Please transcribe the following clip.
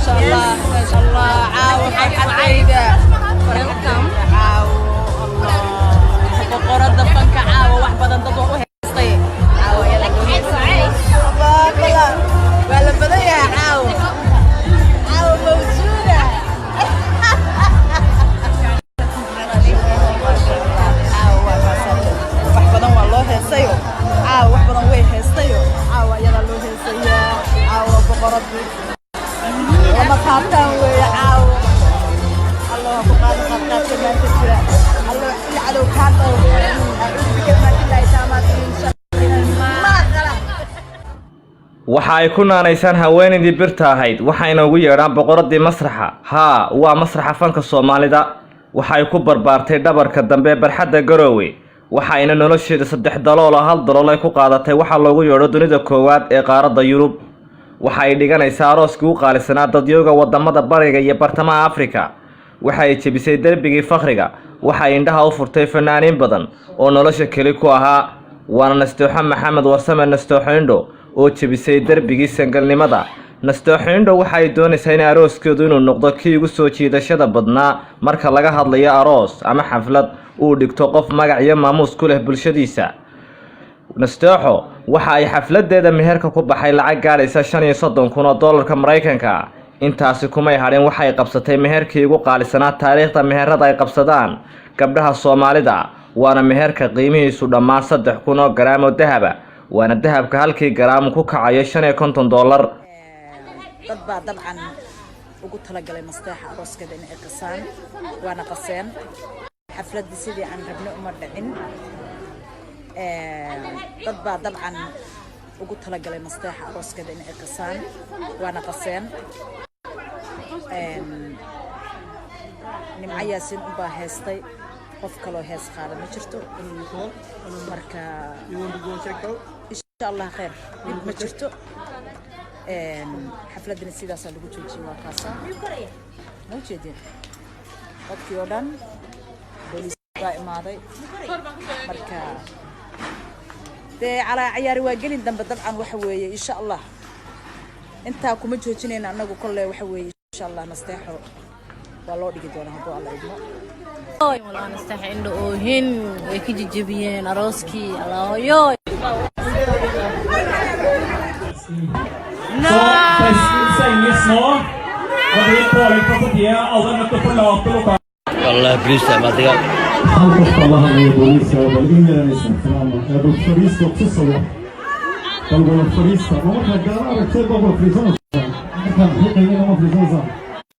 شاء الله ما شاء الله عاو حقيقة فريقكم عاو الله بقرة دفنك عاو وحبة تضوء هستي عاو يلا الله الله ولا بداية عاو عاو موجودة عاو وحبة والله هستيو عاو وحبة وين هستيو عاو يلا لو هستيا عاو بقرة وما خابتان ويعاو الله بقال خابتان كما تجرى الله يعلو كاتو أعوذ بكلمات الله تامات من شر ما خلق waxa ay ku naanaysaan haweeneydii birta ahayd waxayna ugu yeedhaan boqoradii masraxa waa masraxa fanka Soomaalida waxa ay ku barbaartay dhabarka dambe barxadda Garowe waxayna nolosheeda 3 dalool oo hal dalool ay ku qaadatay waxa loogu yeedho dunida koowaad ee qaaradda Yurub waxa ay dhiganaysaa arooskii u qaalisanaa dadyooga wadamada bariga iyo bartamaha Afrika waxa ay jabisay darbigii fakhriga waxa ay indhaha u furtay fanaaniin badan oo nolosha kale ku ahaa waana Nastooxa Maxamed Warsame Nastooxa Indho oo jabisay darbigii sangalnimada Nastooxa Indho waxa ay doonaysaa in arooskeedu inuu noqdo kii ugu soo jiidashada badnaa marka laga hadlayo aroos ama xaflad uu dhigto qof magac iyo maamuus ku leh bulshadiisa Nastooxo waxa ay xafladeeda meherka ku baxay lacag gaaraysa $35,000 Mareykanka intaasi kumay hadhin waxa ay qabsatay meherkii ugu qaalisanaa taariikhda meherada ay qabsadaan gabdhaha Soomaalida waana meherka qiimihiisu dhammaan 3,000 garaam oo dahab waana dahabka halkii garaam ku kacayo $50 dad baa dabcan ugu talagalay Nastooxa arooskeeda in ay qasaan waana qaseen xafladii sidii aan rabno uma dhicin dad baa dabcan ugu talagalay Nastooxa arooskeeda in ay qasaan waana qaseen nimca Yaasin u baa heestay qof kale oo hees qaada ma jirto marka insha Allah khair ma jirto xafladina sidaas lagu joojiyay waa kaasa ma jeedin qofkii oo dhan booliis baa imaaday marka على عيار واجلين دم طبعا وحوي إن شاء الله أنت كم تجوجين أنا كله وحوي إن شاء الله نستحق والله دقيقة هذا الله يبارك. والله نستحق إنه هن يكيد جبين أروسكي الله يوي. والله بريسة ما تقال. halka allaha iyo booliska balginaysan salaamo abu fariisto tusoo dalbo fariista marka gaar aragtay baba fariisanaysa marka xaqayna ma fariisanaysa